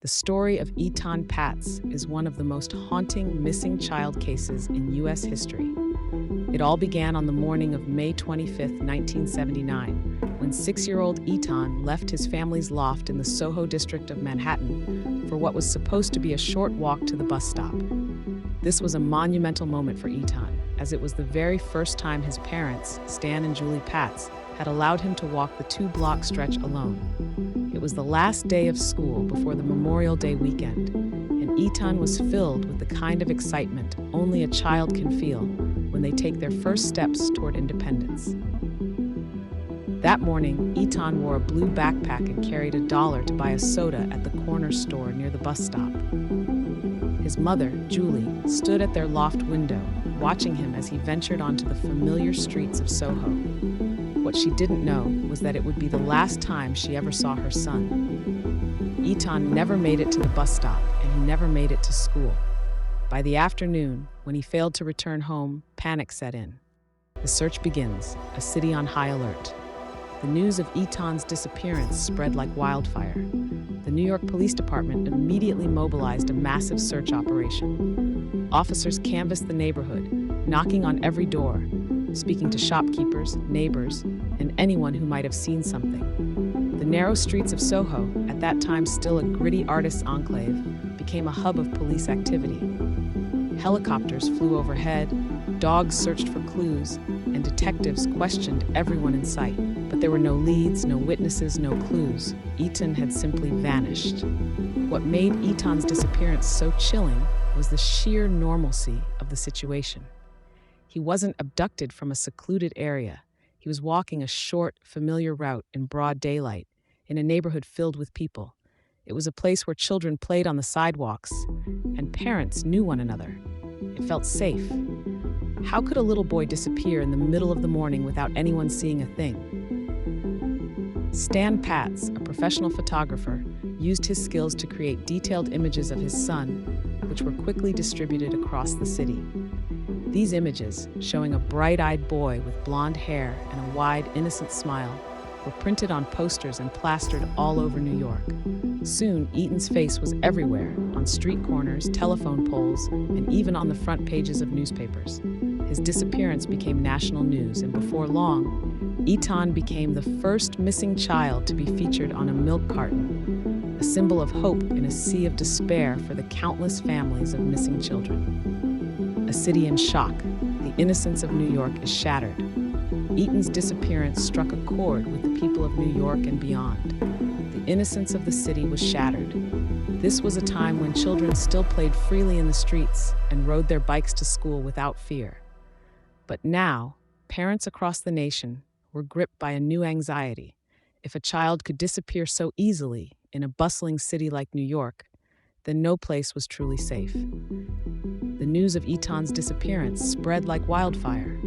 The story of Etan Patz is one of the most haunting missing child cases in U.S. history. It all began on the morning of May 25, 1979, when 6-year-old Etan left his family's loft in the Soho district of Manhattan for what was supposed to be a short walk to the bus stop. This was a monumental moment for Etan, as it was the very first time his parents, Stan and Julie Patz, had allowed him to walk the 2-block stretch alone. It was the last day of school before the Memorial Day weekend, and Etan was filled with the kind of excitement only a child can feel when they take their first steps toward independence. That morning, Etan wore a blue backpack and carried $1 to buy a soda at the corner store near the bus stop. His mother, Julie, stood at their loft window, watching him as he ventured onto the familiar streets of Soho. What she didn't know was that it would be the last time she ever saw her son. Etan never made it to the bus stop, and he never made it to school. By the afternoon, when he failed to return home, panic set in. The search begins, a city on high alert. The news of Etan's disappearance spread like wildfire. The New York Police Department immediately mobilized a massive search operation. Officers canvassed the neighborhood, knocking on every door, speaking to shopkeepers, neighbors, and anyone who might have seen something. The narrow streets of Soho, at that time still a gritty artists' enclave, became a hub of police activity. Helicopters flew overhead, dogs searched for clues, and detectives questioned everyone in sight. But there were no leads, no witnesses, no clues. Etan had simply vanished. What made Etan's disappearance so chilling was the sheer normalcy of the situation. He wasn't abducted from a secluded area. He was walking a short, familiar route in broad daylight, in a neighborhood filled with people. It was a place where children played on the sidewalks, and parents knew one another. It felt safe. How could a little boy disappear in the middle of the morning without anyone seeing a thing? Stan Patz, a professional photographer, used his skills to create detailed images of his son, which were quickly distributed across the city. These images, showing a bright-eyed boy with blonde hair and a wide, innocent smile, were printed on posters and plastered all over New York. Soon, Etan's face was everywhere, on street corners, telephone poles, and even on the front pages of newspapers. His disappearance became national news, and before long, Etan became the first missing child to be featured on a milk carton, a symbol of hope in a sea of despair for the countless families of missing children. A city in shock, the innocence of New York is shattered. Etan's disappearance struck a chord with the people of New York and beyond. The innocence of the city was shattered. This was a time when children still played freely in the streets and rode their bikes to school without fear. But now, parents across the nation were gripped by a new anxiety. If a child could disappear so easily in a bustling city like New York, then no place was truly safe. The news of Etan's disappearance spread like wildfire.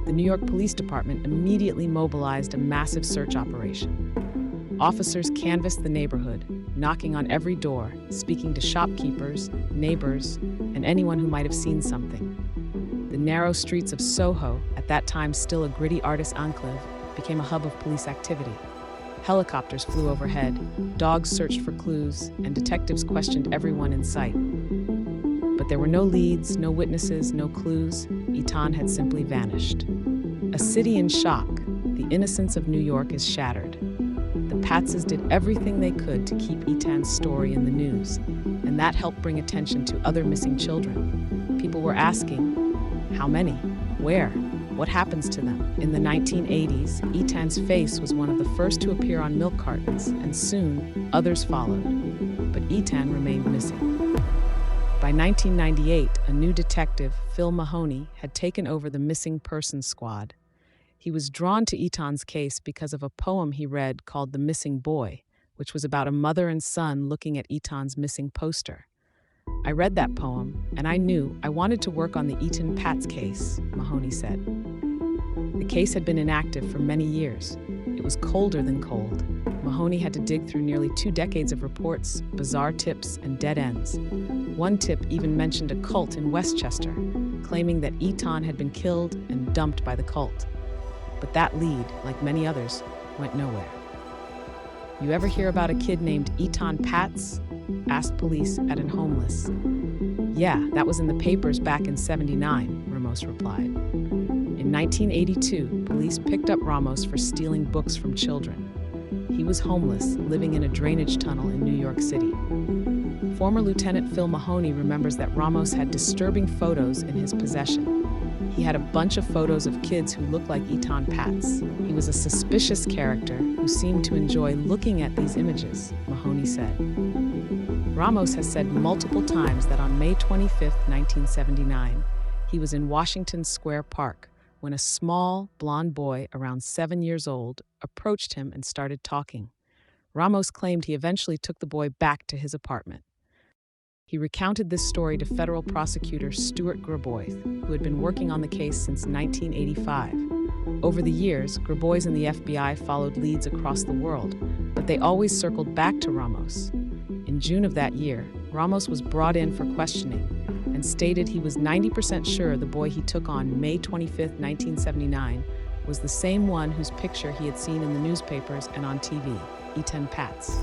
The New York Police Department immediately mobilized a massive search operation. Officers canvassed the neighborhood, knocking on every door, speaking to shopkeepers, neighbors, and anyone who might have seen something. The narrow streets of Soho, at that time still a gritty artists' enclave, became a hub of police activity. Helicopters flew overhead, dogs searched for clues, and detectives questioned everyone in sight. But there were no leads, no witnesses, no clues. Etan had simply vanished. A city in shock, the innocence of New York is shattered. The Patzes did everything they could to keep Etan's story in the news, and that helped bring attention to other missing children. People were asking, how many? Where? What happens to them? In the 1980s, Etan's face was one of the first to appear on milk cartons, and soon, others followed. But Etan remained missing. By 1998, a new detective, Phil Mahoney, had taken over the Missing Persons Squad. He was drawn to Etan's case because of a poem he read called The Missing Boy, which was about a mother and son looking at Etan's missing poster. I read that poem, and I knew I wanted to work on the Etan Patz case, Mahoney said. The case had been inactive for many years. It was colder than cold. Mahoney had to dig through nearly 2 decades of reports, bizarre tips, and dead ends. One tip even mentioned a cult in Westchester, claiming that Etan had been killed and dumped by the cult. But that lead, like many others, went nowhere. "You ever hear about a kid named Etan Patz?" asked police at an homeless. "Yeah, that was in the papers back in '79, Ramos replied. In 1982, police picked up Ramos for stealing books from children. He was homeless, living in a drainage tunnel in New York City. Former Lieutenant Phil Mahoney remembers that Ramos had disturbing photos in his possession. He had a bunch of photos of kids who looked like Etan Patz. He was a suspicious character who seemed to enjoy looking at these images," Mahoney said. Ramos has said multiple times that on May 25, 1979, he was in Washington Square Park when a small, blonde boy around 7 years old approached him and started talking. Ramos claimed he eventually took the boy back to his apartment. He recounted this story to federal prosecutor Stuart Grabois, who had been working on the case since 1985. Over the years, Grabois and the FBI followed leads across the world, but they always circled back to Ramos. In June of that year, Ramos was brought in for questioning and stated he was 90% sure the boy he took on May 25, 1979, was the same one whose picture he had seen in the newspapers and on TV, Etan Patz.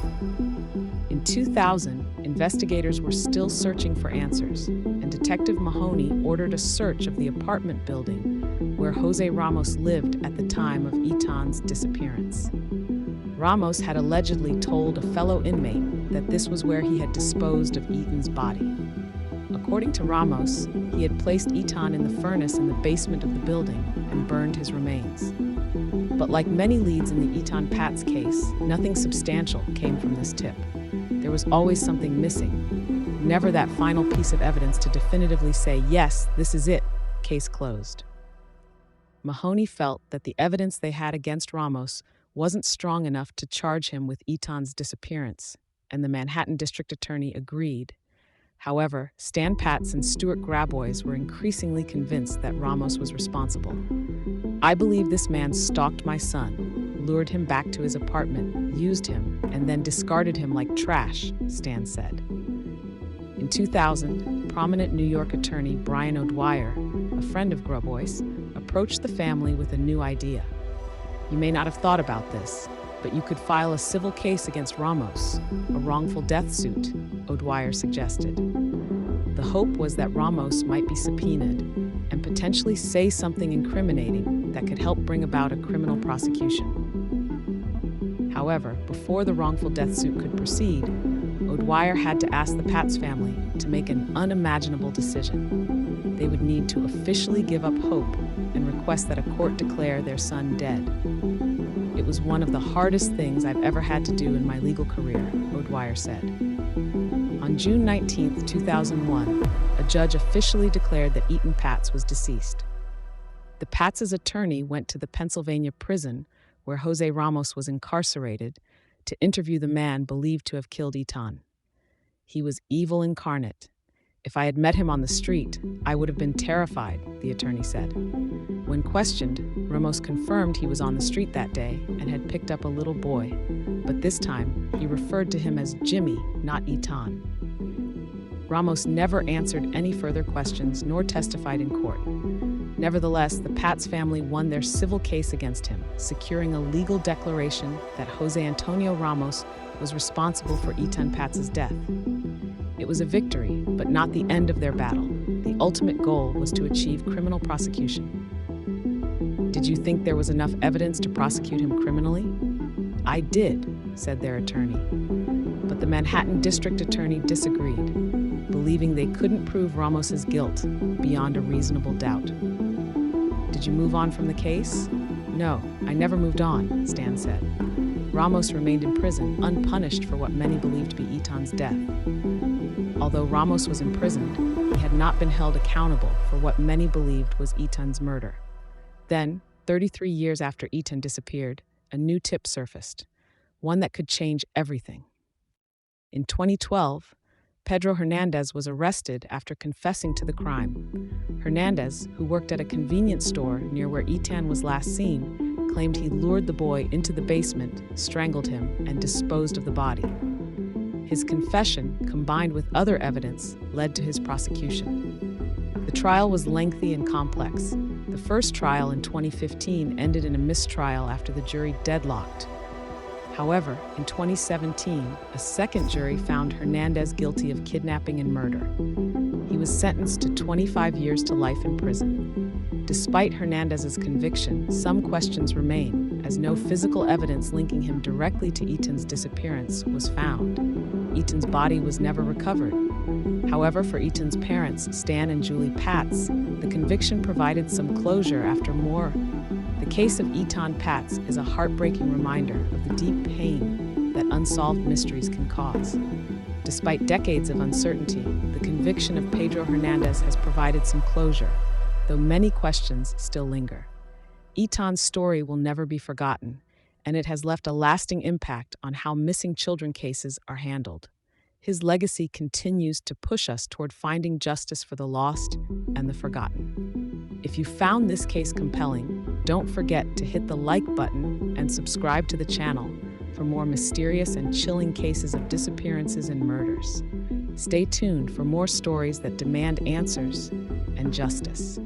In 2000, investigators were still searching for answers, and Detective Mahoney ordered a search of the apartment building where Jose Ramos lived at the time of Etan's disappearance. Ramos had allegedly told a fellow inmate that this was where he had disposed of Etan's body. According to Ramos, he had placed Etan in the furnace in the basement of the building and burned his remains. But like many leads in the Etan Patz case, nothing substantial came from this tip. There was always something missing, never that final piece of evidence to definitively say, yes, this is it, case closed. Mahoney felt that the evidence they had against Ramos wasn't strong enough to charge him with Etan's disappearance, and the Manhattan District Attorney agreed. However, Stan Patz and Stuart Grabois were increasingly convinced that Ramos was responsible. "I believe this man stalked my son, lured him back to his apartment, used him, and then discarded him like trash," Stan said. In 2000, prominent New York attorney Brian O'Dwyer, a friend of Grabois, approached the family with a new idea. "You may not have thought about this, but you could file a civil case against Ramos, a wrongful death suit," O'Dwyer suggested. The hope was that Ramos might be subpoenaed and potentially say something incriminating that could help bring about a criminal prosecution. However, before the wrongful death suit could proceed, O'Dwyer had to ask the Patz family to make an unimaginable decision. They would need to officially give up hope and request that a court declare their son dead. "It was one of the hardest things I've ever had to do in my legal career," O'Dwyer said. On June 19, 2001, a judge officially declared that Etan Patz was deceased. The Patz's attorney went to the Pennsylvania prison where Jose Ramos was incarcerated to interview the man believed to have killed Etan. "He was evil incarnate. If I had met him on the street, I would have been terrified," the attorney said. When questioned, Ramos confirmed he was on the street that day and had picked up a little boy, but this time he referred to him as Jimmy, not Etan. Ramos never answered any further questions nor testified in court. Nevertheless, the Patz family won their civil case against him, securing a legal declaration that Jose Antonio Ramos was responsible for Etan Patz's death. It was a victory, but not the end of their battle. The ultimate goal was to achieve criminal prosecution. "Did you think there was enough evidence to prosecute him criminally?" "I did," said their attorney. But the Manhattan District Attorney disagreed, believing they couldn't prove Ramos's guilt beyond a reasonable doubt. "Did you move on from the case?" "No, I never moved on," Stan said. Ramos remained in prison, unpunished for what many believed to be Etan's death. Although Ramos was imprisoned, he had not been held accountable for what many believed was Etan's murder. Then, 33 years after Etan disappeared, a new tip surfaced, one that could change everything. In 2012, Pedro Hernandez was arrested after confessing to the crime. Hernandez, who worked at a convenience store near where Etan was last seen, claimed he lured the boy into the basement, strangled him, and disposed of the body. His confession, combined with other evidence, led to his prosecution. The trial was lengthy and complex. The first trial in 2015 ended in a mistrial after the jury deadlocked. However, in 2017, a second jury found Hernandez guilty of kidnapping and murder. He was sentenced to 25 years to life in prison. Despite Hernandez's conviction, some questions remain, as no physical evidence linking him directly to Etan's disappearance was found. Etan's body was never recovered. However, for Etan's parents, Stan and Julie Patz, the conviction provided some closure after more. The case of Etan Patz is a heartbreaking reminder of the deep pain that unsolved mysteries can cause. Despite decades of uncertainty, the conviction of Pedro Hernandez has provided some closure, though many questions still linger. Etan's story will never be forgotten, and it has left a lasting impact on how missing children cases are handled. His legacy continues to push us toward finding justice for the lost and the forgotten. If you found this case compelling, don't forget to hit the like button and subscribe to the channel for more mysterious and chilling cases of disappearances and murders. Stay tuned for more stories that demand answers and justice.